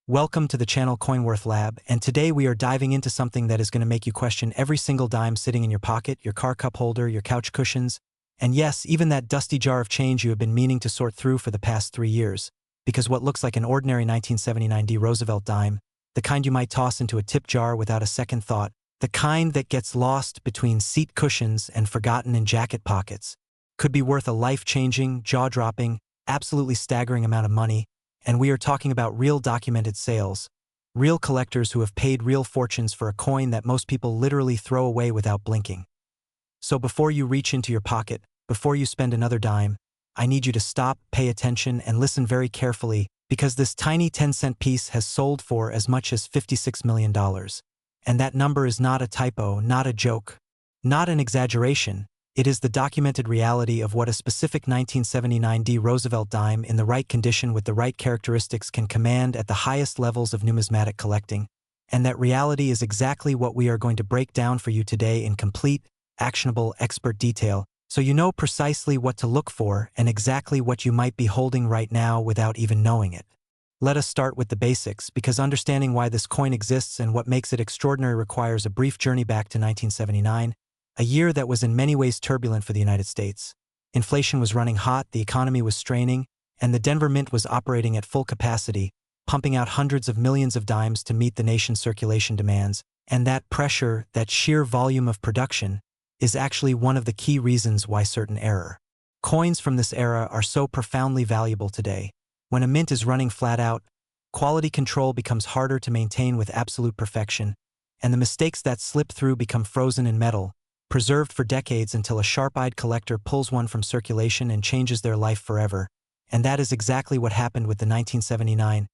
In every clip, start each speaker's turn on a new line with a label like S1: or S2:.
S1: Welcome to the channel CoinWorth Lab, and today we are diving into something that is going to make you question every single dime sitting in your pocket, your car cup holder, your couch cushions, and yes, even that dusty jar of change you have been meaning to sort through for the past 3 years. Because what looks like an ordinary 1979 Roosevelt dime, the kind you might toss into a tip jar without a second thought, the kind that gets lost between seat cushions and forgotten in jacket pockets, could be worth a life-changing, jaw-dropping, absolutely staggering amount of money. And we are talking about real documented sales, real collectors who have paid real fortunes for a coin that most people literally throw away without blinking. So before you reach into your pocket, before you spend another dime, I need you to stop, pay attention, and listen very carefully, because this tiny 10-cent piece has sold for as much as $56 million. And that number is not a typo, not a joke, not an exaggeration. It is the documented reality of what a specific 1979 Roosevelt dime in the right condition with the right characteristics can command at the highest levels of numismatic collecting. And that reality is exactly what we are going to break down for you today in complete, actionable, expert detail, so you know precisely what to look for and exactly what you might be holding right now without even knowing it. Let us start with the basics, because understanding why this coin exists and what makes it extraordinary requires a brief journey back to 1979. A year that was in many ways turbulent for the United States. Inflation was running hot, the economy was straining, and the Denver Mint was operating at full capacity, pumping out hundreds of millions of dimes to meet the nation's circulation demands. And that pressure, that sheer volume of production, is actually one of the key reasons why certain coins from this era are so profoundly valuable today. When a mint is running flat out, quality control becomes harder to maintain with absolute perfection, and the mistakes that slip through become frozen in metal, preserved for decades until a sharp-eyed collector pulls one from circulation and changes their life forever. And that is exactly what happened with the 1979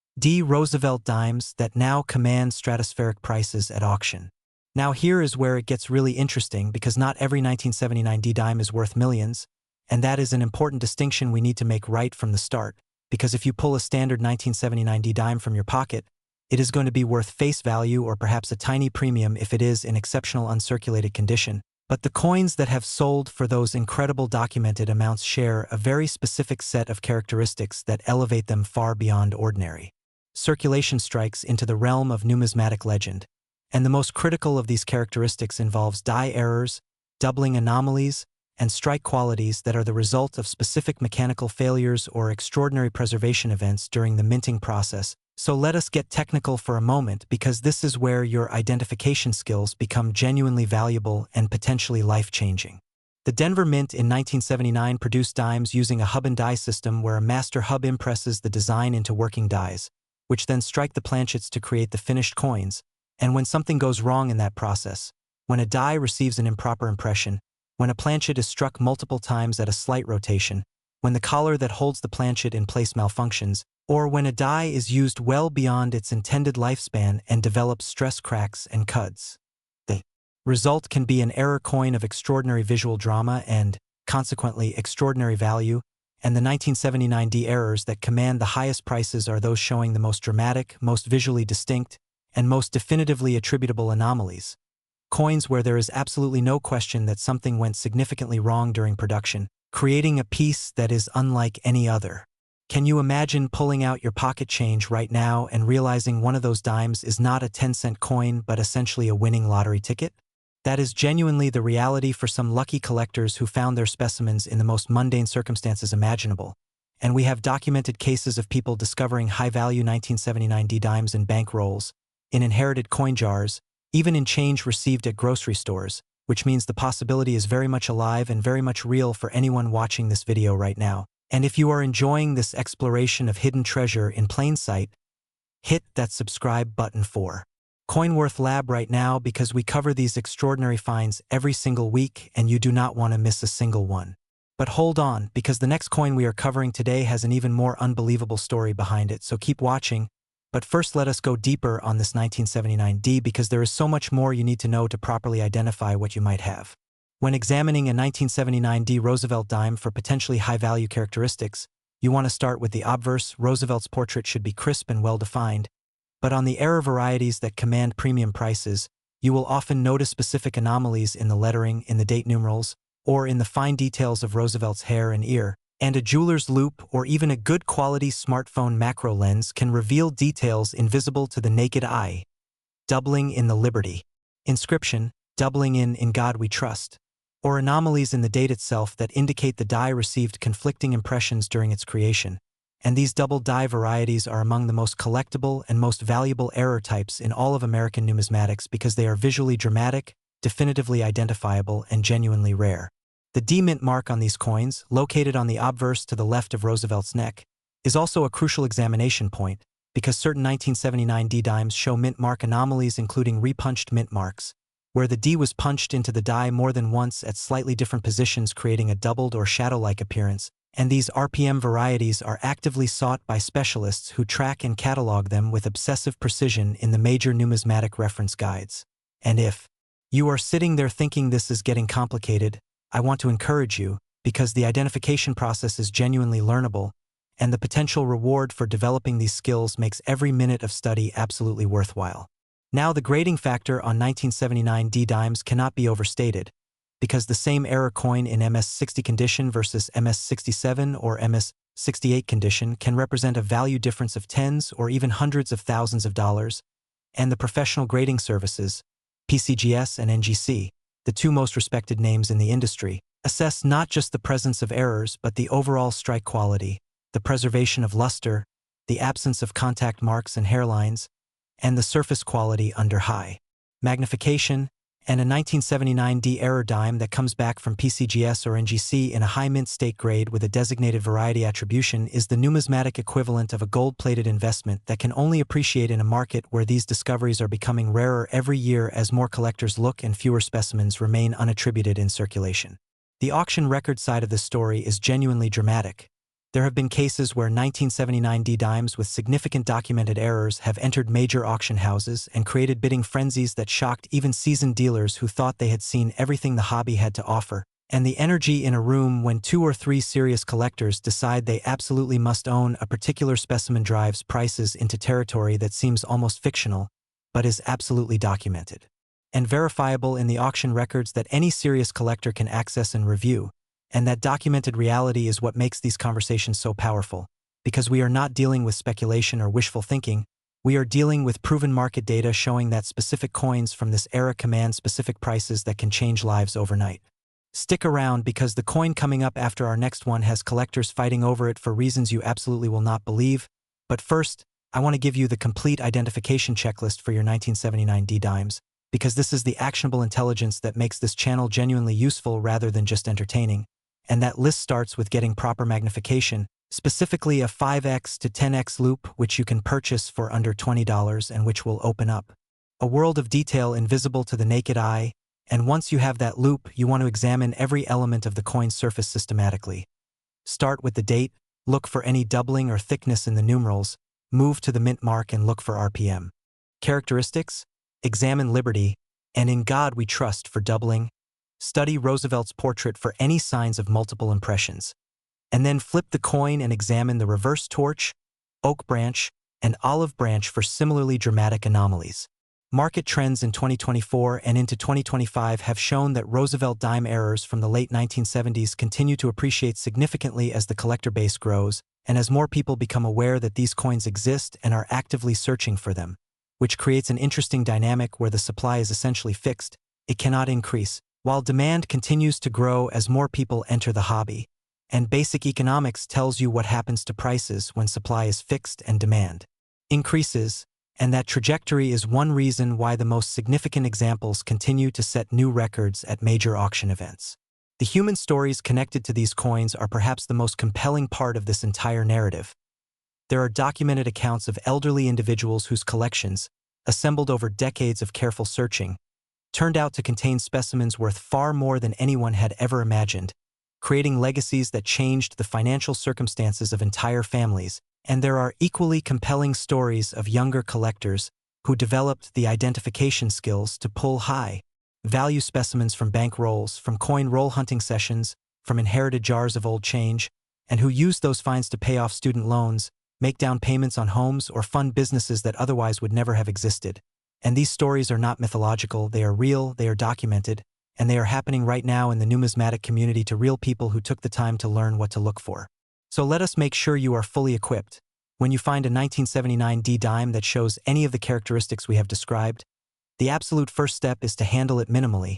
S1: Roosevelt dimes that now command stratospheric prices at auction. Now here is where it gets really interesting, because not every 1979 dime is worth millions, and that is an important distinction we need to make right from the start, because if you pull a standard 1979 dime from your pocket, it is going to be worth face value or perhaps a tiny premium if it is in exceptional uncirculated condition. But the coins that have sold for those incredible documented amounts share a very specific set of characteristics that elevate them far beyond ordinary. Circulation strikes into the realm of numismatic legend, and the most critical of these characteristics involves die errors, doubling anomalies, and strike qualities that are the result of specific mechanical failures or extraordinary preservation events during the minting process. So let us get technical for a moment, because this is where your identification skills become genuinely valuable and potentially life-changing. The Denver Mint in 1979 produced dimes using a hub-and-die system where a master hub impresses the design into working dies, which then strike the planchets to create the finished coins. And when something goes wrong in that process, when a die receives an improper impression, when a planchet is struck multiple times at a slight rotation, when the collar that holds the planchet in place malfunctions, or when a die is used well beyond its intended lifespan and develops stress cracks and cuts. The result can be an error coin of extraordinary visual drama and, consequently, extraordinary value, and the 1979 errors that command the highest prices are those showing the most dramatic, most visually distinct, and most definitively attributable anomalies. Coins where there is absolutely no question that something went significantly wrong during production, creating a piece that is unlike any other. Can you imagine pulling out your pocket change right now and realizing one of those dimes is not a 10-cent coin but essentially a winning lottery ticket? That is genuinely the reality for some lucky collectors who found their specimens in the most mundane circumstances imaginable. And we have documented cases of people discovering high-value 1979 dimes in bank rolls, in inherited coin jars, even in change received at grocery stores, which means the possibility is very much alive and very much real for anyone watching this video right now. And if you are enjoying this exploration of hidden treasure in plain sight, hit that subscribe button for CoinWorth Lab right now, because we cover these extraordinary finds every single week and you do not want to miss a single one. But hold on, because the next coin we are covering today has an even more unbelievable story behind it, so keep watching. But first let us go deeper on this 1979 because there is so much more you need to know to properly identify what you might have. When examining a 1979 Roosevelt dime for potentially high-value characteristics, you want to start with the obverse. Roosevelt's portrait should be crisp and well-defined, but on the error varieties that command premium prices, you will often notice specific anomalies in the lettering, in the date numerals, or in the fine details of Roosevelt's hair and ear, And a jeweler's loupe or even a good quality smartphone macro lens can reveal details invisible to the naked eye. Doubling in the Liberty. Inscription, doubling in God we trust. Or anomalies in the date itself that indicate the die received conflicting impressions during its creation. And these double die varieties are among the most collectible and most valuable error types in all of American numismatics because they are visually dramatic, definitively identifiable, and genuinely rare. The D mint mark on these coins, located on the obverse to the left of Roosevelt's neck, is also a crucial examination point because certain 1979 D dimes show mint mark anomalies including repunched mint marks, where the D was punched into the die more than once at slightly different positions creating a doubled or shadow-like appearance, and these RPM varieties are actively sought by specialists who track and catalog them with obsessive precision in the major numismatic reference guides. And if you are sitting there thinking this is getting complicated, I want to encourage you, because the identification process is genuinely learnable, and the potential reward for developing these skills makes every minute of study absolutely worthwhile. Now the grading factor on 1979 D dimes cannot be overstated, because the same error coin in MS-60 condition versus MS-67 or MS-68 condition can represent a value difference of tens or even hundreds of thousands of dollars, and the professional grading services, PCGS and NGC, the two most respected names in the industry, assess not just the presence of errors but the overall strike quality, the preservation of luster, the absence of contact marks and hairlines, and the surface quality under high magnification, and a 1979 D error dime that comes back from PCGS or NGC in a high mint state grade with a designated variety attribution is the numismatic equivalent of a gold-plated investment that can only appreciate in a market where these discoveries are becoming rarer every year as more collectors look and fewer specimens remain unattributed in circulation. The auction record side of this story is genuinely dramatic. There have been cases where 1979 D dimes with significant documented errors have entered major auction houses and created bidding frenzies that shocked even seasoned dealers who thought they had seen everything the hobby had to offer. And the energy in a room when 2 or 3 serious collectors decide they absolutely must own a particular specimen drives prices into territory that seems almost fictional, but is absolutely documented and verifiable in the auction records that any serious collector can access and review. And that documented reality is what makes these conversations so powerful, because we are not dealing with speculation or wishful thinking, we are dealing with proven market data showing that specific coins from this era command specific prices that can change lives overnight. Stick around because the coin coming up after our next one has collectors fighting over it for reasons you absolutely will not believe, but first, I want to give you the complete identification checklist for your 1979 D dimes, because this is the actionable intelligence that makes this channel genuinely useful rather than just entertaining. And that list starts with getting proper magnification, specifically a 5x to 10x loupe which you can purchase for under $20 and which will open up a world of detail invisible to the naked eye, and once you have that loupe, you want to examine every element of the coin's surface systematically. Start with the date, look for any doubling or thickness in the numerals, move to the mint mark and look for RPM. Characteristics? Examine Liberty, and In God We Trust for doubling. Study Roosevelt's portrait for any signs of multiple impressions. And then flip the coin and examine the reverse torch, oak branch, and olive branch for similarly dramatic anomalies. Market trends in 2024 and into 2025 have shown that Roosevelt dime errors from the late 1970s continue to appreciate significantly as the collector base grows, and as more people become aware that these coins exist and are actively searching for them, which creates an interesting dynamic where the supply is essentially fixed, it cannot increase, while demand continues to grow as more people enter the hobby. And basic economics tells you what happens to prices when supply is fixed and demand increases, and that trajectory is one reason why the most significant examples continue to set new records at major auction events. The human stories connected to these coins are perhaps the most compelling part of this entire narrative. There are documented accounts of elderly individuals whose collections, assembled over decades of careful searching, turned out to contain specimens worth far more than anyone had ever imagined, creating legacies that changed the financial circumstances of entire families. And there are equally compelling stories of younger collectors who developed the identification skills to pull high-value specimens from bank rolls, from coin roll hunting sessions, from inherited jars of old change, and who used those finds to pay off student loans, make down payments on homes, or fund businesses that otherwise would never have existed. And these stories are not mythological, they are real, they are documented, and they are happening right now in the numismatic community to real people who took the time to learn what to look for. So let us make sure you are fully equipped. When you find a 1979 D dime that shows any of the characteristics we have described, the absolute first step is to handle it minimally.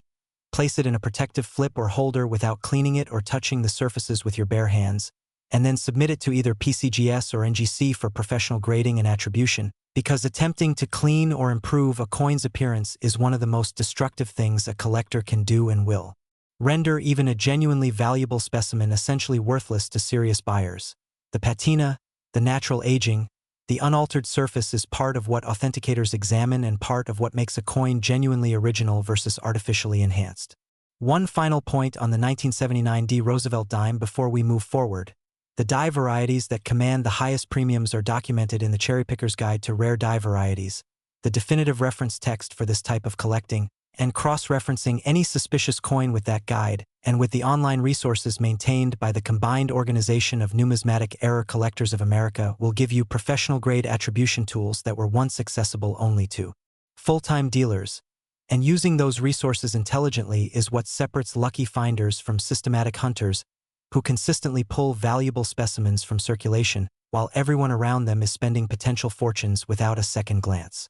S1: Place it in a protective flip or holder without cleaning it or touching the surfaces with your bare hands, and then submit it to either PCGS or NGC for professional grading and attribution, because attempting to clean or improve a coin's appearance is one of the most destructive things a collector can do and will render even a genuinely valuable specimen essentially worthless to serious buyers. The patina, the natural aging, the unaltered surface is part of what authenticators examine and part of what makes a coin genuinely original versus artificially enhanced. One final point on the 1979 D Roosevelt dime before we move forward. The die varieties that command the highest premiums are documented in the Cherry Picker's Guide to Rare Die Varieties, the definitive reference text for this type of collecting, and cross-referencing any suspicious coin with that guide, and with the online resources maintained by the combined organization of Numismatic Error Collectors of America will give you professional-grade attribution tools that were once accessible only to full-time dealers. And using those resources intelligently is what separates lucky finders from systematic hunters who consistently pull valuable specimens from circulation while everyone around them is spending potential fortunes without a second glance.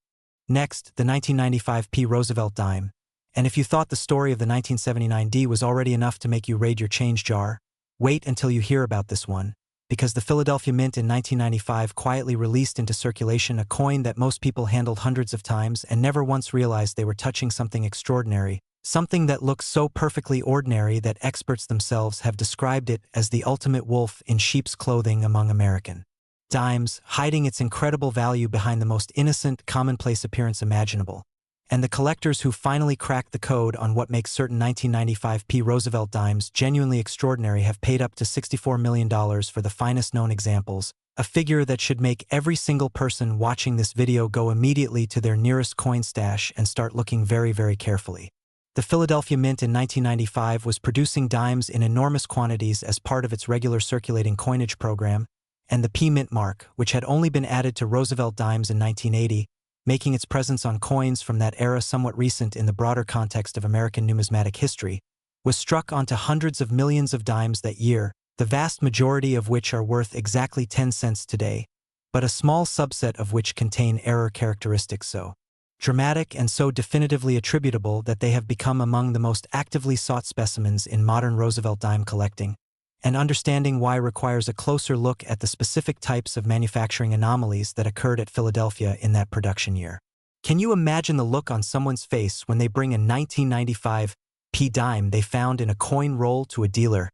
S1: Next, the 1995 P Roosevelt dime. And if you thought the story of the 1979 D was already enough to make you raid your change jar, wait until you hear about this one, because the Philadelphia Mint in 1995 quietly released into circulation a coin that most people handled hundreds of times and never once realized they were touching something extraordinary, something that looks so perfectly ordinary that experts themselves have described it as the ultimate wolf in sheep's clothing among American dimes, hiding its incredible value behind the most innocent, commonplace appearance imaginable. And the collectors who finally cracked the code on what makes certain 1995 P Roosevelt dimes genuinely extraordinary have paid up to $64 million for the finest known examples, a figure that should make every single person watching this video go immediately to their nearest coin stash and start looking very, very carefully. The Philadelphia Mint in 1995 was producing dimes in enormous quantities as part of its regular circulating coinage program, and the P Mint mark, which had only been added to Roosevelt dimes in 1980, making its presence on coins from that era somewhat recent in the broader context of American numismatic history, was struck onto hundreds of millions of dimes that year, the vast majority of which are worth exactly 10 cents today, but a small subset of which contain error characteristics so dramatic and so definitively attributable that they have become among the most actively sought specimens in modern Roosevelt dime collecting. And understanding why requires a closer look at the specific types of manufacturing anomalies that occurred at Philadelphia in that production year. Can you imagine the look on someone's face when they bring a 1995 P dime they found in a coin roll to a dealer,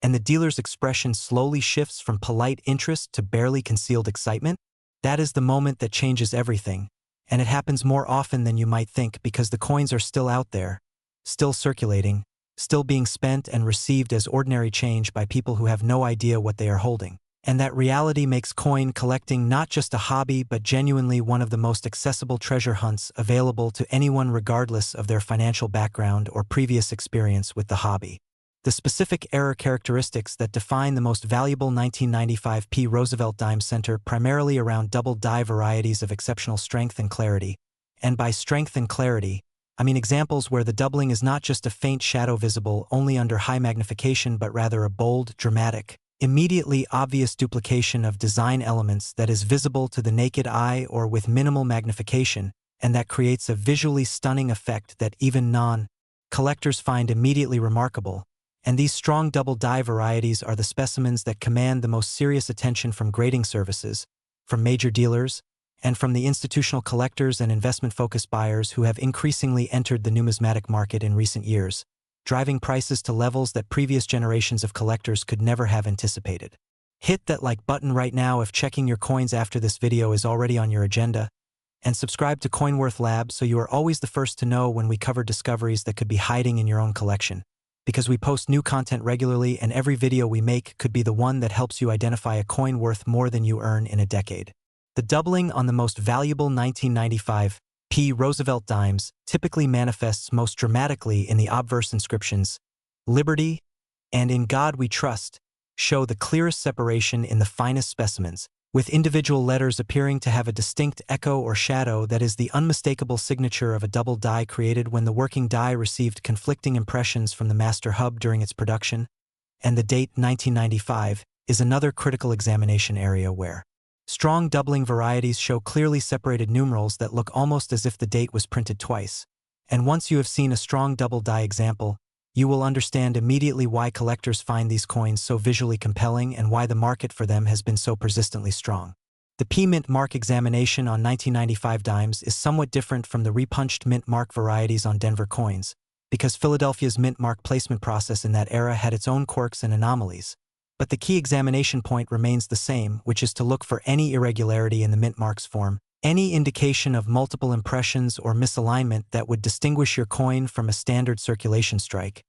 S1: and the dealer's expression slowly shifts from polite interest to barely concealed excitement? That is the moment that changes everything, and it happens more often than you might think because the coins are still out there, still circulating, still being spent and received as ordinary change by people who have no idea what they are holding. And that reality makes coin collecting not just a hobby but genuinely one of the most accessible treasure hunts available to anyone regardless of their financial background or previous experience with the hobby. The specific error characteristics that define the most valuable 1995 P Roosevelt dime center primarily around double die varieties of exceptional strength and clarity. And by strength and clarity, I mean examples where the doubling is not just a faint shadow visible only under high magnification but rather a bold, dramatic, immediately obvious duplication of design elements that is visible to the naked eye or with minimal magnification, and that creates a visually stunning effect that even non-collectors find immediately remarkable. And these strong double die varieties are the specimens that command the most serious attention from grading services, from major dealers, and from the institutional collectors and investment-focused buyers who have increasingly entered the numismatic market in recent years, driving prices to levels that previous generations of collectors could never have anticipated. Hit that like button right now if checking your coins after this video is already on your agenda, and subscribe to CoinWorth Lab so you are always the first to know when we cover discoveries that could be hiding in your own collection, because we post new content regularly and every video we make could be the one that helps you identify a coin worth more than you earn in a decade. The doubling on the most valuable 1995 P Roosevelt dimes typically manifests most dramatically in the obverse inscriptions, "Liberty" and "In God We Trust," show the clearest separation in the finest specimens, with individual letters appearing to have a distinct echo or shadow that is the unmistakable signature of a double die created when the working die received conflicting impressions from the master hub during its production. And the date 1995 is another critical examination area where strong doubling varieties show clearly separated numerals that look almost as if the date was printed twice. And once you have seen a strong double die example, you will understand immediately why collectors find these coins so visually compelling and why the market for them has been so persistently strong. The P-Mint mark examination on 1995 dimes is somewhat different from the repunched mint mark varieties on Denver coins, because Philadelphia's mint mark placement process in that era had its own quirks and anomalies. But the key examination point remains the same, which is to look for any irregularity in the mint mark's form, any indication of multiple impressions or misalignment that would distinguish your coin from a standard circulation strike,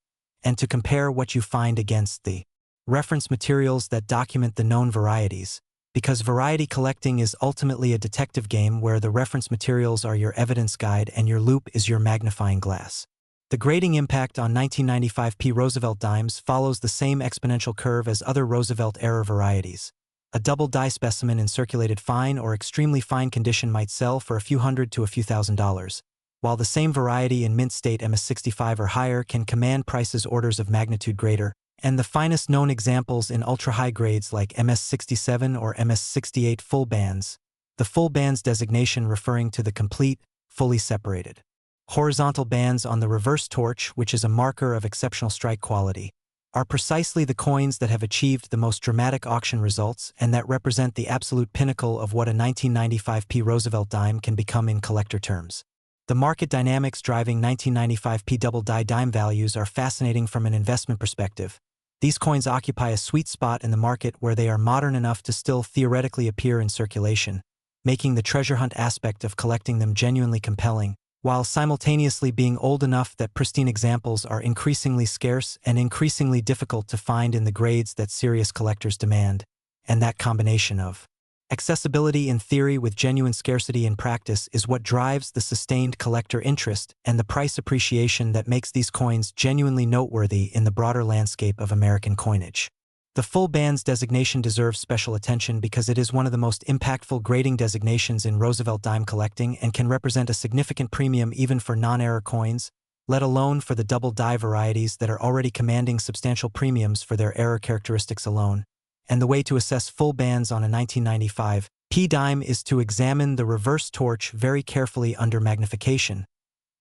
S1: and to compare what you find against the reference materials that document the known varieties, because variety collecting is ultimately a detective game where the reference materials are your evidence guide and your loop is your magnifying glass. The grading impact on 1995 P Roosevelt dimes follows the same exponential curve as other Roosevelt-era varieties. A double die specimen in circulated fine or extremely fine condition might sell for a few hundred to a few $1,000s, while the same variety in mint state MS65 or higher can command prices orders of magnitude greater, and the finest known examples in ultra-high grades like MS67 or MS68 full bands, the full bands designation referring to the complete, fully separated horizontal bands on the reverse torch, which is a marker of exceptional strike quality, are precisely the coins that have achieved the most dramatic auction results and that represent the absolute pinnacle of what a 1995 P Roosevelt dime can become in collector terms. The market dynamics driving 1995 P double die dime values are fascinating from an investment perspective. These coins occupy a sweet spot in the market where they are modern enough to still theoretically appear in circulation, making the treasure hunt aspect of collecting them genuinely compelling, while simultaneously being old enough that pristine examples are increasingly scarce and increasingly difficult to find in the grades that serious collectors demand, and that combination of accessibility in theory with genuine scarcity in practice is what drives the sustained collector interest and the price appreciation that makes these coins genuinely noteworthy in the broader landscape of American coinage. The full bands designation deserves special attention because it is one of the most impactful grading designations in Roosevelt dime collecting and can represent a significant premium even for non-error coins, let alone for the double die varieties that are already commanding substantial premiums for their error characteristics alone. And the way to assess full bands on a 1995 P dime is to examine the reverse torch very carefully under magnification,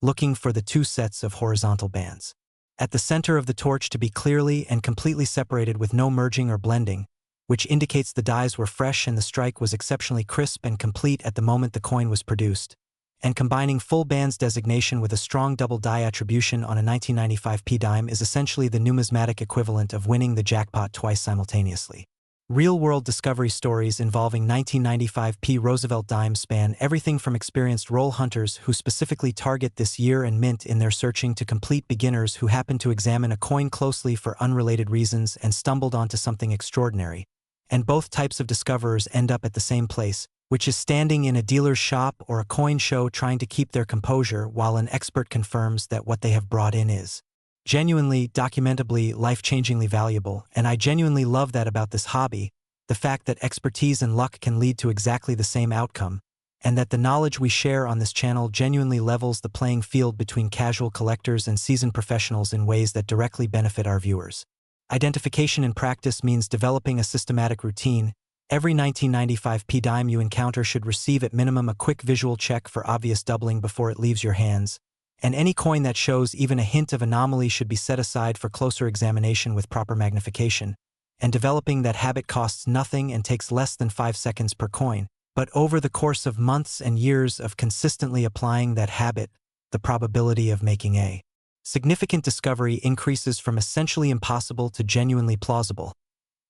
S1: looking for the two sets of horizontal bands at the center of the torch to be clearly and completely separated with no merging or blending, which indicates the dies were fresh and the strike was exceptionally crisp and complete at the moment the coin was produced, and combining full bands designation with a strong double die attribution on a 1995 P dime is essentially the numismatic equivalent of winning the jackpot twice simultaneously. Real-world discovery stories involving 1995 P Roosevelt dimes span everything from experienced roll hunters who specifically target this year and mint in their searching to complete beginners who happen to examine a coin closely for unrelated reasons and stumbled onto something extraordinary. And both types of discoverers end up at the same place, which is standing in a dealer's shop or a coin show trying to keep their composure while an expert confirms that what they have brought in is genuinely, documentably, life-changingly valuable, and I genuinely love that about this hobby, the fact that expertise and luck can lead to exactly the same outcome, and that the knowledge we share on this channel genuinely levels the playing field between casual collectors and seasoned professionals in ways that directly benefit our viewers. Identification in practice means developing a systematic routine. Every 1995 P dime you encounter should receive at minimum a quick visual check for obvious doubling before it leaves your hands, and any coin that shows even a hint of anomaly should be set aside for closer examination with proper magnification, and developing that habit costs nothing and takes less than 5 seconds per coin, but over the course of months and years of consistently applying that habit, the probability of making a significant discovery increases from essentially impossible to genuinely plausible,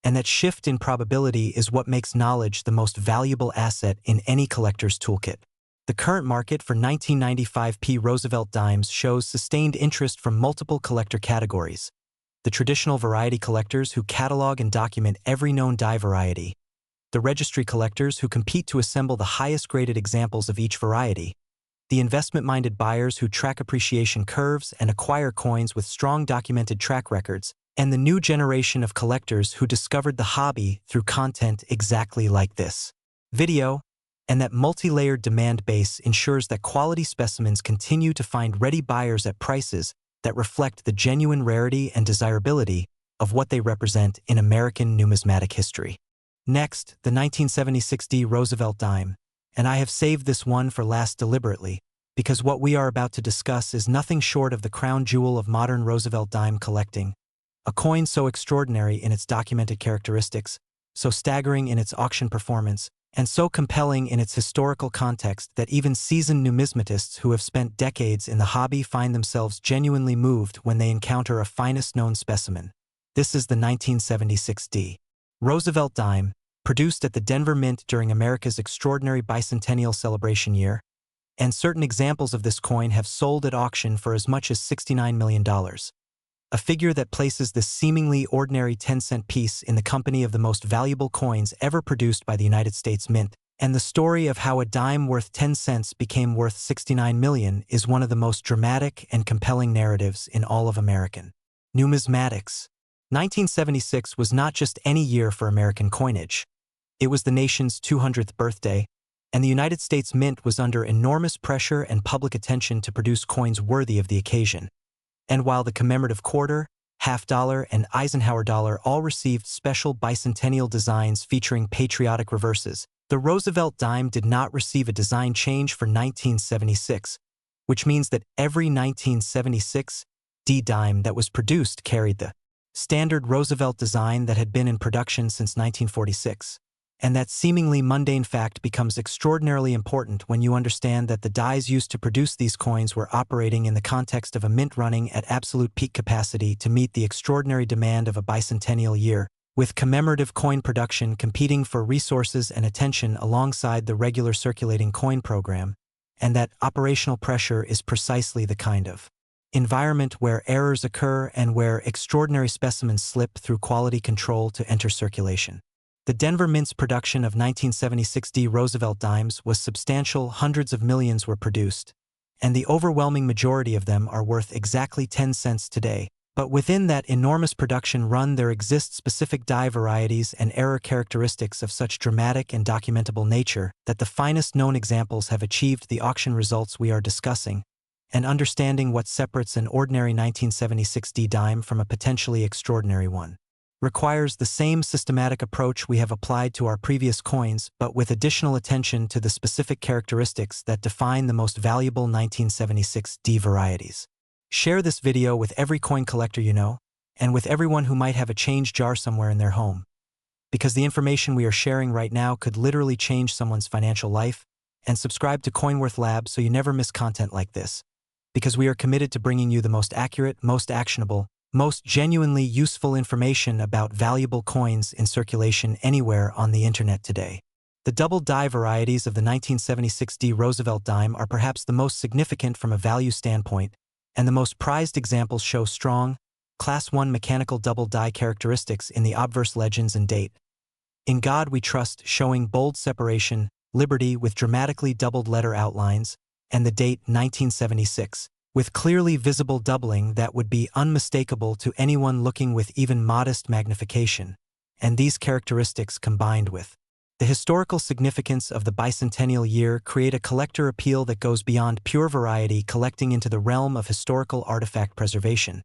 S1: and that shift in probability is what makes knowledge the most valuable asset in any collector's toolkit. The current market for 1995 P Roosevelt dimes shows sustained interest from multiple collector categories: the traditional variety collectors who catalog and document every known die variety, the registry collectors who compete to assemble the highest graded examples of each variety, the investment-minded buyers who track appreciation curves and acquire coins with strong documented track records, and the new generation of collectors who discovered the hobby through content exactly like this video. And that multi-layered demand base ensures that quality specimens continue to find ready buyers at prices that reflect the genuine rarity and desirability of what they represent in American numismatic history. Next, the 1976 Roosevelt dime, and I have saved this one for last deliberately, because what we are about to discuss is nothing short of the crown jewel of modern Roosevelt dime collecting, a coin so extraordinary in its documented characteristics, so staggering in its auction performance, and so compelling in its historical context that even seasoned numismatists who have spent decades in the hobby find themselves genuinely moved when they encounter a finest-known specimen. This is the 1976 Roosevelt dime, produced at the Denver Mint during America's extraordinary bicentennial celebration year, and certain examples of this coin have sold at auction for as much as $69 million. A figure that places this seemingly ordinary 10-cent piece in the company of the most valuable coins ever produced by the United States Mint, and the story of how a dime worth 10 cents became worth $69 million is one of the most dramatic and compelling narratives in all of American numismatics. 1976 was not just any year for American coinage. It was the nation's 200th birthday, and the United States Mint was under enormous pressure and public attention to produce coins worthy of the occasion. And while the commemorative quarter, half-dollar, and Eisenhower dollar all received special bicentennial designs featuring patriotic reverses, the Roosevelt dime did not receive a design change for 1976, which means that every 1976 dime that was produced carried the standard Roosevelt design that had been in production since 1946. And that seemingly mundane fact becomes extraordinarily important when you understand that the dies used to produce these coins were operating in the context of a mint running at absolute peak capacity to meet the extraordinary demand of a bicentennial year, with commemorative coin production competing for resources and attention alongside the regular circulating coin program, and that operational pressure is precisely the kind of environment where errors occur and where extraordinary specimens slip through quality control to enter circulation. The Denver Mint's production of 1976 Roosevelt dimes was substantial. Hundreds of millions were produced, and the overwhelming majority of them are worth exactly 10 cents today. But within that enormous production run there exist specific die varieties and error characteristics of such dramatic and documentable nature that the finest known examples have achieved the auction results we are discussing, and understanding what separates an ordinary 1976 dime from a potentially extraordinary one requires the same systematic approach we have applied to our previous coins, but with additional attention to the specific characteristics that define the most valuable 1976 varieties. Share this video with every coin collector you know, and with everyone who might have a change jar somewhere in their home. Because the information we are sharing right now could literally change someone's financial life, and subscribe to CoinWorth Lab so you never miss content like this. Because we are committed to bringing you the most accurate, most actionable, most genuinely useful information about valuable coins in circulation anywhere on the internet today. The double die varieties of the 1976 Roosevelt dime are perhaps the most significant from a value standpoint, and the most prized examples show strong, Class 1 mechanical double die characteristics in the obverse legends and date. In God We Trust showing bold separation, liberty with dramatically doubled letter outlines, and the date 1976. With clearly visible doubling that would be unmistakable to anyone looking with even modest magnification, and these characteristics combined with the historical significance of the bicentennial year create a collector appeal that goes beyond pure variety collecting into the realm of historical artifact preservation.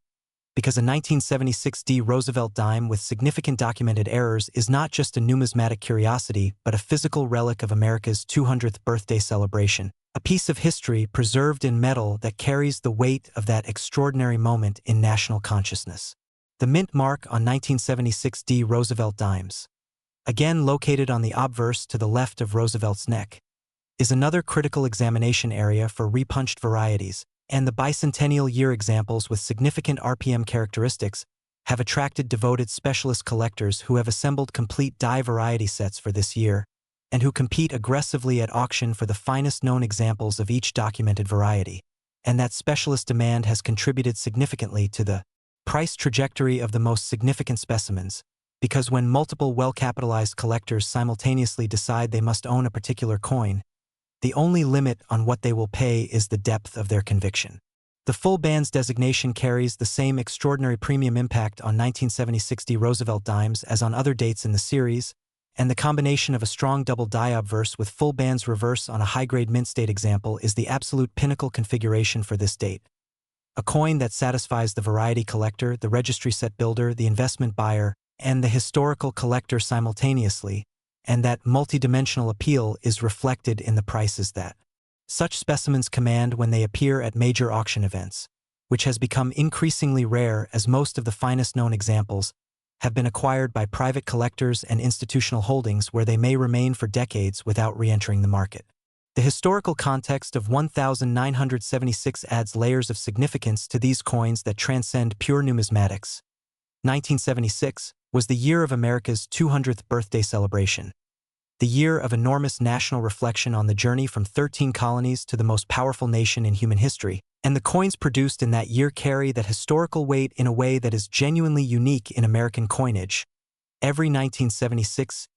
S1: Because a 1976 Roosevelt dime with significant documented errors is not just a numismatic curiosity but a physical relic of America's 200th birthday celebration. A piece of history preserved in metal that carries the weight of that extraordinary moment in national consciousness. The mint mark on 1976 Roosevelt dimes, again located on the obverse to the left of Roosevelt's neck, is another critical examination area for repunched varieties, and the bicentennial year examples with significant RPM characteristics have attracted devoted specialist collectors who have assembled complete die variety sets for this year, and who compete aggressively at auction for the finest known examples of each documented variety, and that specialist demand has contributed significantly to the price trajectory of the most significant specimens, because when multiple well-capitalized collectors simultaneously decide they must own a particular coin, the only limit on what they will pay is the depth of their conviction. The full bands designation carries the same extraordinary premium impact on 1976 Roosevelt dimes as on other dates in the series, and the combination of a strong double die obverse with full bands reverse on a high-grade mint state example is the absolute pinnacle configuration for this date. A coin that satisfies the variety collector, the registry set builder, the investment buyer, and the historical collector simultaneously, and that multidimensional appeal is reflected in the prices that such specimens command when they appear at major auction events, which has become increasingly rare as most of the finest known examples have been acquired by private collectors and institutional holdings where they may remain for decades without re-entering the market. The historical context of 1976 adds layers of significance to these coins that transcend pure numismatics. 1976 was the year of America's 200th birthday celebration, the year of enormous national reflection on the journey from 13 colonies to the most powerful nation in human history, and the coins produced in that year carry that historical weight in a way that is genuinely unique in American coinage. Every 1976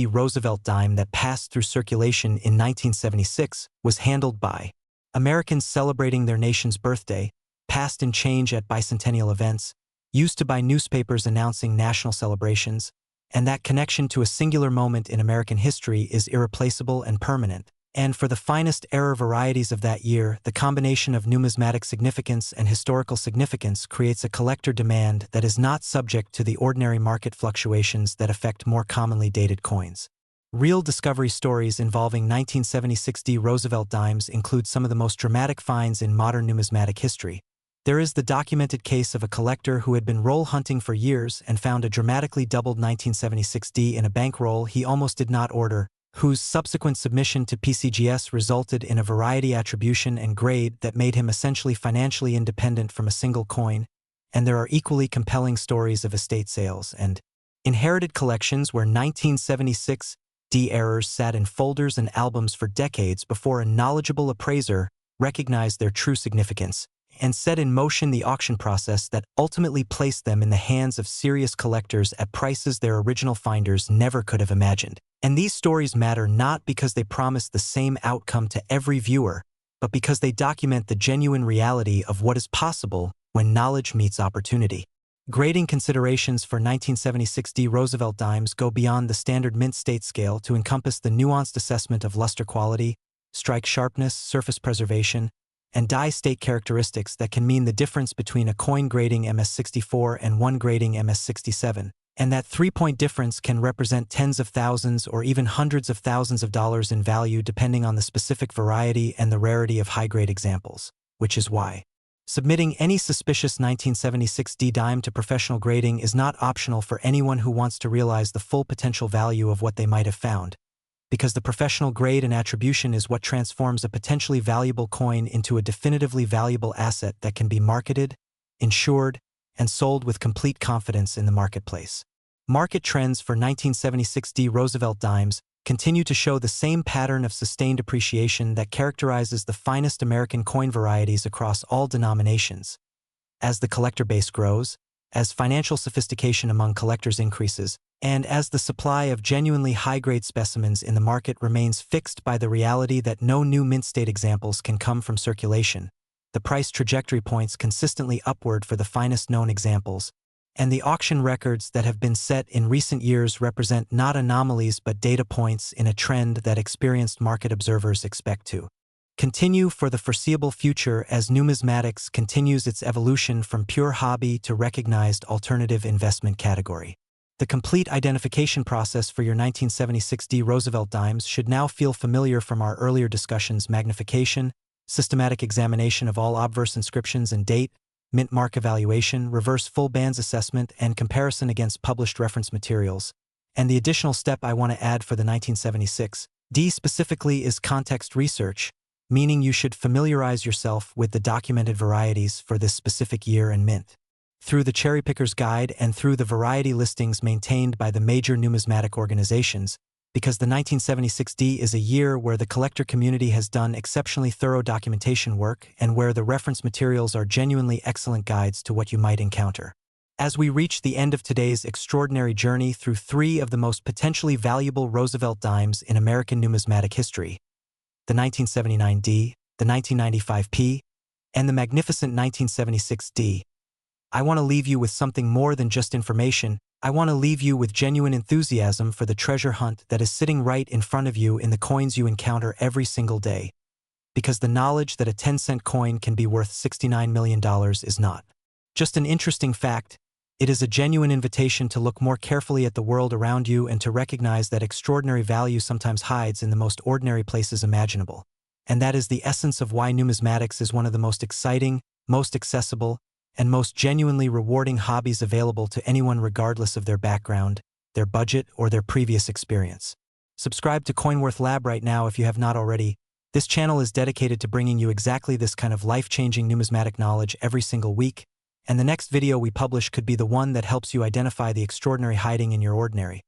S1: Roosevelt dime that passed through circulation in 1976 was handled by Americans celebrating their nation's birthday, passed in change at bicentennial events, used to buy newspapers announcing national celebrations, and that connection to a singular moment in American history is irreplaceable and permanent. And for the finest error varieties of that year, the combination of numismatic significance and historical significance creates a collector demand that is not subject to the ordinary market fluctuations that affect more commonly dated coins. Real discovery stories involving 1976 Roosevelt dimes include some of the most dramatic finds in modern numismatic history. There is the documented case of a collector who had been roll hunting for years and found a dramatically doubled 1976 in a bankroll he almost did not order, whose subsequent submission to PCGS resulted in a variety attribution and grade that made him essentially financially independent from a single coin, and there are equally compelling stories of estate sales and inherited collections where 1976 errors sat in folders and albums for decades before a knowledgeable appraiser recognized their true significance and set in motion the auction process that ultimately placed them in the hands of serious collectors at prices their original finders never could have imagined. And these stories matter not because they promise the same outcome to every viewer, but because they document the genuine reality of what is possible when knowledge meets opportunity. Grading considerations for 1976 Roosevelt dimes go beyond the standard mint state scale to encompass the nuanced assessment of luster quality, strike sharpness, surface preservation, and die state characteristics that can mean the difference between a coin grading MS64 and one grading MS67. And that 3-point difference can represent tens of thousands or even hundreds of thousands of dollars in value depending on the specific variety and the rarity of high-grade examples, which is why submitting any suspicious 1976 dime to professional grading is not optional for anyone who wants to realize the full potential value of what they might have found, because the professional grade and attribution is what transforms a potentially valuable coin into a definitively valuable asset that can be marketed, insured, and sold with complete confidence in the marketplace. Market trends for 1976 Roosevelt dimes continue to show the same pattern of sustained appreciation that characterizes the finest American coin varieties across all denominations. As the collector base grows, as financial sophistication among collectors increases, and as the supply of genuinely high-grade specimens in the market remains fixed by the reality that no new mint state examples can come from circulation, the price trajectory points consistently upward for the finest known examples, and the auction records that have been set in recent years represent not anomalies but data points in a trend that experienced market observers expect to continue for the foreseeable future as numismatics continues its evolution from pure hobby to recognized alternative investment category. The complete identification process for your 1976 Roosevelt dimes should now feel familiar from our earlier discussions: magnification, systematic examination of all obverse inscriptions and date, mint mark evaluation, reverse full bands assessment, and comparison against published reference materials. And the additional step I want to add for the 1976 specifically is context research, meaning you should familiarize yourself with the documented varieties for this specific year and mint. Through the Cherry Picker's Guide and through the variety listings maintained by the major numismatic organizations, because the 1976 is a year where the collector community has done exceptionally thorough documentation work and where the reference materials are genuinely excellent guides to what you might encounter. As we reach the end of today's extraordinary journey through 3 of the most potentially valuable Roosevelt dimes in American numismatic history, the 1979 the 1995 and the magnificent 1976 I want to leave you with something more than just information. I want to leave you with genuine enthusiasm for the treasure hunt that is sitting right in front of you in the coins you encounter every single day. because the knowledge that a 10-cent coin can be worth $69 million is not just an interesting fact. It is a genuine invitation to look more carefully at the world around you and to recognize that extraordinary value sometimes hides in the most ordinary places imaginable. And that is the essence of why numismatics is one of the most exciting, most accessible, and most genuinely rewarding hobbies available to anyone regardless of their background, their budget, or their previous experience. Subscribe to CoinWorth Lab right now if you have not already. This channel is dedicated to bringing you exactly this kind of life-changing numismatic knowledge every single week, and the next video we publish could be the one that helps you identify the extraordinary hiding in your ordinary.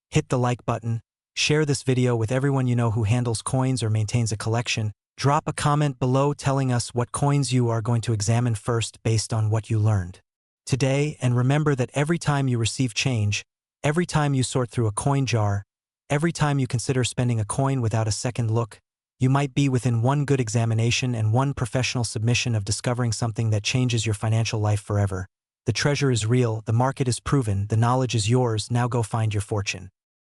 S1: Hit the like button, share this video with everyone you know who handles coins or maintains a collection, drop a comment below telling us what coins you are going to examine first based on what you learned today, and remember that every time you receive change, every time you sort through a coin jar, every time you consider spending a coin without a second look, you might be within one good examination and one professional submission of discovering something that changes your financial life forever. The treasure is real, the market is proven, the knowledge is yours, now go find your fortune.